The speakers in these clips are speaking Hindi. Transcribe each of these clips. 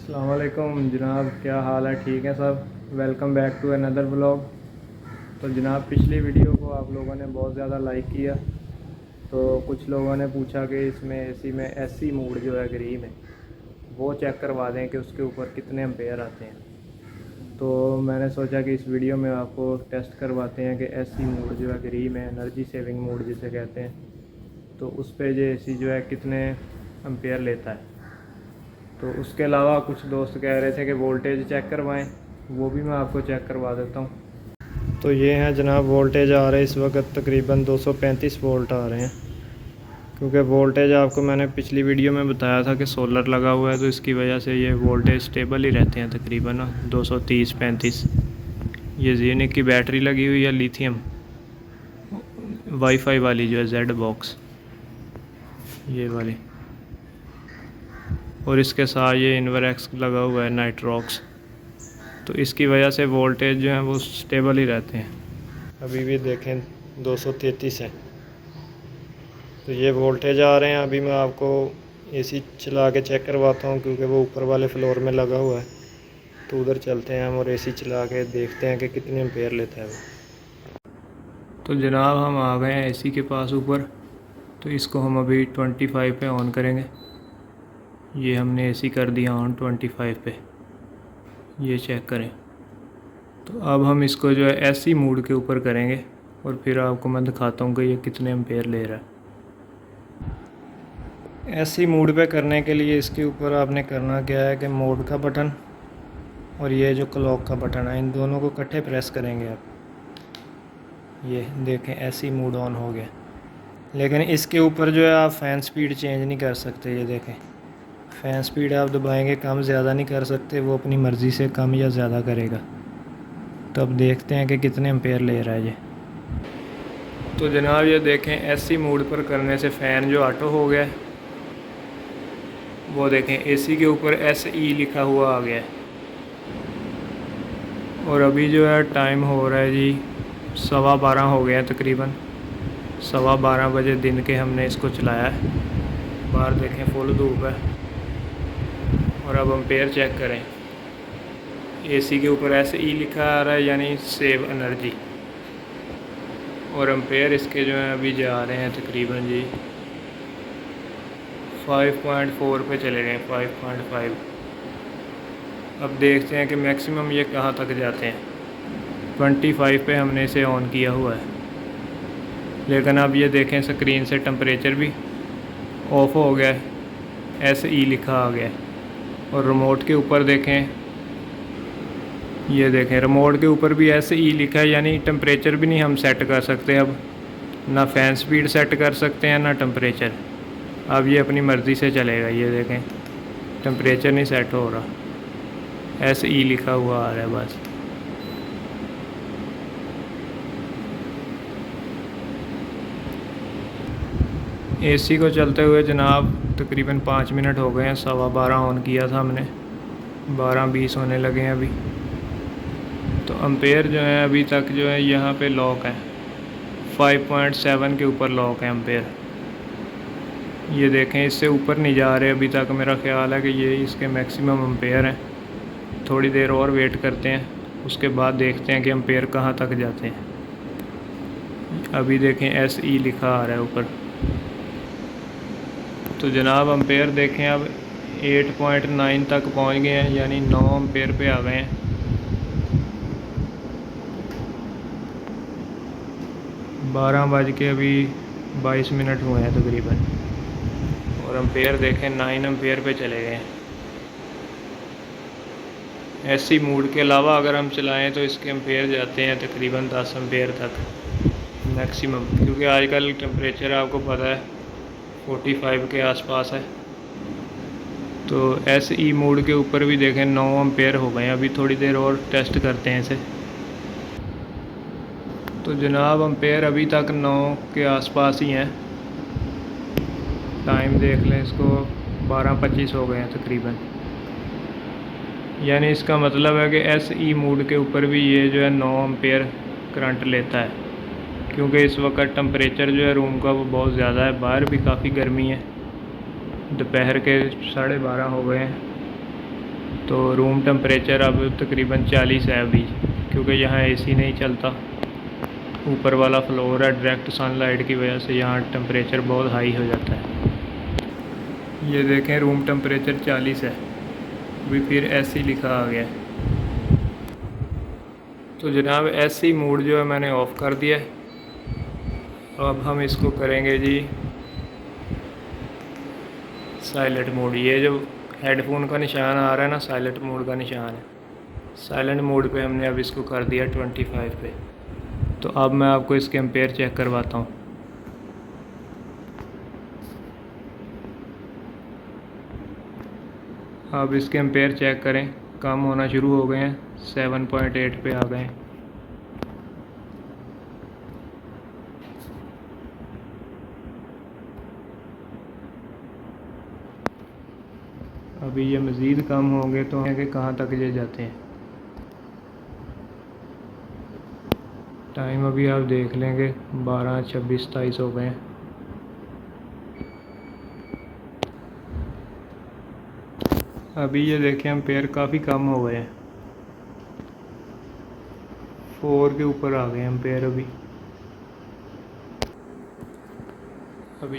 अस्सलाम वालेकुम जनाब, क्या हाल है? ठीक है सब। Welcome back to another vlog. तो जनाब, पिछली वीडियो को आप लोगों ने बहुत ज़्यादा लाइक किया। तो कुछ लोगों ने पूछा कि इसमें एसी में एसी मोड जो है ग्रीन है वो चेक करवा दें कि उसके ऊपर कितने एम्पेयर आते हैं। तो मैंने सोचा कि इस वीडियो में आपको टेस्ट करवाते हैं कि एसी मोड जो है ग्रीन है, एनर्जी सेविंग मोड जिसे कहते हैं, तो उस पर जो एसी जो है कितने एम्पेयर लेता है। तो उसके अलावा कुछ दोस्त कह रहे थे कि वोल्टेज चेक करवाएं, वो भी मैं आपको चेक करवा देता हूँ। तो ये हैं जनाब, वोल्टेज आ रहे हैं इस वक्त तकरीबन 235 वोल्ट आ रहे हैं। क्योंकि वोल्टेज आपको मैंने पिछली वीडियो में बताया था कि सोलर लगा हुआ है, तो इसकी वजह से ये वोल्टेज स्टेबल ही रहते हैं तकरीबन 230-35। ये ज़ीनिक की बैटरी लगी हुई है लिथियम वाईफाई वाली, जो है जेड बॉक्स ये वाली, और इसके साथ ये इन्वरएक्स लगा हुआ है नाइट्रॉक्स। तो इसकी वजह से वोल्टेज जो है वो स्टेबल ही रहते हैं। अभी भी देखें 233 है। तो ये वोल्टेज आ रहे हैं। अभी मैं आपको एसी चला के चेक करवाता हूँ, क्योंकि वो ऊपर वाले फ्लोर में लगा हुआ है। तो उधर चलते हैं हम और एसी चला के देखते हैं कि कितने एम्पेयर लेता है वो। तो जनाब, हम आ गए हैं एसी के पास ऊपर। तो इसको हम अभी 25 पे ऑन करेंगे। ये हमने एसी कर दिया ऑन 25 पे, ये चेक करें। तो अब हम इसको जो है एसी मोड के ऊपर करेंगे और फिर आपको मैं दिखाता हूँ कि ये कितने एम्पेयर ले रहा है। एसी मोड पे करने के लिए इसके ऊपर आपने करना क्या है कि मोड का बटन और ये जो क्लॉक का बटन है, इन दोनों को इकट्ठे प्रेस करेंगे आप। ये देखें, एसी मोड ऑन हो गया। लेकिन इसके ऊपर जो है आप फ़ैन स्पीड चेंज नहीं कर सकते। ये देखें, फ़ैन स्पीड आप दबाएंगे कम ज़्यादा नहीं कर सकते, वो अपनी मर्ज़ी से कम या ज़्यादा करेगा। तो अब देखते हैं कि कितने एम्पेयर ले रहा है ये। तो जनाब, ये देखें, एसी मोड पर करने से फ़ैन जो ऑटो हो गया, वो देखें एसी के ऊपर SE लिखा हुआ आ गया है। और अभी जो है टाइम हो रहा है जी 12:15 हो गया है तकरीबन। 12:15 बजे दिन के हमने इसको चलाया है। बाहर देखें फुल धूप है। और अब एम्पेयर चेक करें। एसी के ऊपर SE लिखा आ रहा है, यानी सेव एनर्जी। और एम्पेयर इसके जो हैं अभी जा रहे हैं तकरीबन जी 5.4 पे चले गए, 5.5। अब देखते हैं कि मैक्सिमम ये कहाँ तक जाते हैं। 25 पे हमने इसे ऑन किया हुआ है, लेकिन अब ये देखें स्क्रीन से टेम्परेचर भी ऑफ हो गया है, SE लिखा आ गया है। और रिमोट के ऊपर देखें, ये देखें रिमोट के ऊपर भी SE लिखा है, यानी टेम्परेचर भी नहीं हम सेट कर सकते। अब ना फ़ैन स्पीड सेट कर सकते हैं ना टेम्परेचर। अब ये अपनी मर्ज़ी से चलेगा। ये देखें, टेम्परेचर नहीं सेट हो रहा, SE लिखा हुआ आ रहा है बस। एसी को चलते हुए जनाब तकरीबन 5 मिनट हो गए हैं। 12:15 ऑन किया था हमने, 12:20 होने लगे हैं अभी। तो एम्पेयर जो है अभी तक जो है यहाँ पे लॉक है, 5.7 के ऊपर लॉक है एम्पेयर। ये देखें, इससे ऊपर नहीं जा रहे अभी तक। मेरा ख्याल है कि ये इसके मैक्सिमम एम्पेयर हैं। थोड़ी देर और वेट करते हैं, उसके बाद देखते हैं कि एम्पेयर कहाँ तक जाते हैं। अभी देखें SE लिखा आ रहा है ऊपर। तो जनाब एम्पेयर देखें अब 8.9 तक पहुंच गए हैं, यानी 9 एम्पेयर पे आ गए हैं। बारह बज के अभी 22 मिनट हुए हैं तकरीबन। और एम्पेयर देखें 9 एम्पेयर पे चले गए हैं। एसी मोड के अलावा अगर हम चलाएं तो इसके एम्पेयर जाते हैं तकरीबन 10 एम्पेयर तक मैक्सिमम, क्योंकि आजकल टेम्परेचर आपको पता है 45 के आसपास है। तो SE मोड के ऊपर भी देखें 9 एम्पेयर हो गए हैं। अभी थोड़ी देर और टेस्ट करते हैं इसे। तो जनाब एम्पेयर अभी तक 9 के आसपास ही हैं। टाइम देख लें, इसको 12:25 हो गए हैं तकरीबन। यानी इसका मतलब है कि SE मोड के ऊपर भी ये जो है 9 एम्पेयर करंट लेता है। क्योंकि इस वक्त टेम्परेचर जो है रूम का वो बहुत ज़्यादा है, बाहर भी काफ़ी गर्मी है। दोपहर के 12:30 हो गए हैं। तो रूम टेम्परेचर अब तकरीबन 40 है अभी, क्योंकि यहाँ एसी नहीं चलता। ऊपर वाला फ्लोर है, डायरेक्ट सनलाइट की वजह से यहाँ टेम्परेचर बहुत हाई हो जाता है। ये देखें रूम टेम्परेचर 40 है, अभी फिर एसी लिखा आ गया। तो जनाब एसी मोड जो है मैंने ऑफ़ कर दिया है। अब हम इसको करेंगे जी साइलेंट मोड। ये जो हेडफोन का निशान आ रहा है ना, साइलेंट मोड का निशान है। साइलेंट मोड पे हमने अब इसको कर दिया 25 पे। तो अब मैं आपको इसके एम्पेयर चेक करवाता हूँ। अब इसके एम्पेयर चेक करें, कम होना शुरू हो गए हैं, 7.8 पे आ गए हैं। अभी ये मज़ीद कम होंगे तो कि कहाँ तक ये जाते हैं। टाइम अभी आप देख लेंगे 12, 26, 27 हो गए हैं। अभी ये देखें एम्पेयर काफ़ी कम हो गए हैं, 4 के ऊपर आ गए एम्पेयर अभी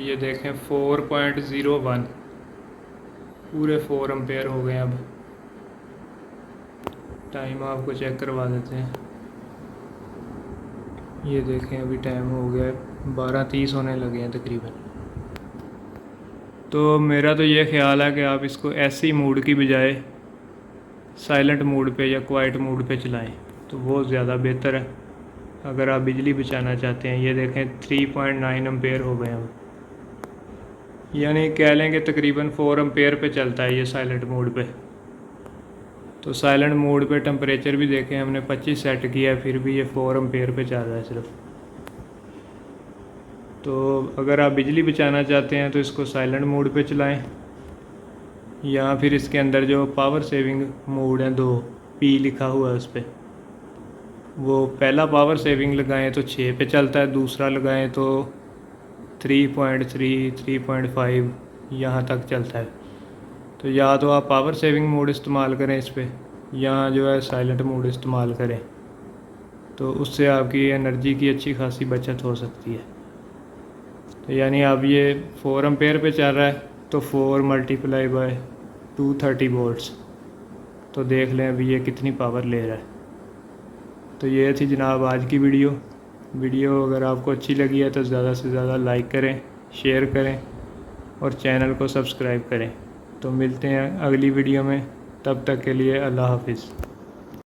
ये देखें 4.01, पूरे 4 एम्पेयर हो गए। अब टाइम आपको चेक करवा देते हैं। ये देखें अभी टाइम हो गया है 12:30 होने लगे हैं तकरीबन। तो मेरा तो ये ख़्याल है कि आप इसको एसी मोड की बजाय साइलेंट मोड पे या क्वाइट मोड पे चलाएं तो बहुत ज़्यादा बेहतर है, अगर आप बिजली बचाना चाहते हैं। ये देखें 3.9 एम्पेयर हो गए अब, यानी कह लें कि तकरीबन 4 एम्पेयर पे चलता है ये साइलेंट मोड पे। तो साइलेंट मोड पे टेम्परेचर भी देखें हमने 25 सेट किया है, फिर भी ये 4 एम्पेयर पे चल रहा है सिर्फ। तो अगर आप बिजली बचाना चाहते हैं तो इसको साइलेंट मोड पे चलाएं, या फिर इसके अंदर जो पावर सेविंग मोड है 2 पी लिखा हुआ है उस पर, वो पहला पावर सेविंग लगाएं तो 6 पे चलता है, दूसरा लगाएं तो 3.3, 3.5 यहाँ तक चलता है। तो या तो आप पावर सेविंग मोड इस्तेमाल करें इस पर, या जो है साइलेंट मोड इस्तेमाल करें, तो उससे आपकी एनर्जी की अच्छी खासी बचत हो सकती है। तो यानी अब ये 4 एम्पेयर पे चल रहा है, तो 4 मल्टीप्लाई बाय 230 वोल्ट्स, तो देख लें अभी ये कितनी पावर ले रहा है। तो ये थी जनाब आज की वीडियो अगर आपको अच्छी लगी है तो ज़्यादा से ज़्यादा लाइक करें, शेयर करें और चैनल को सब्सक्राइब करें। तो मिलते हैं अगली वीडियो में, तब तक के लिए अल्लाह हाफिज़।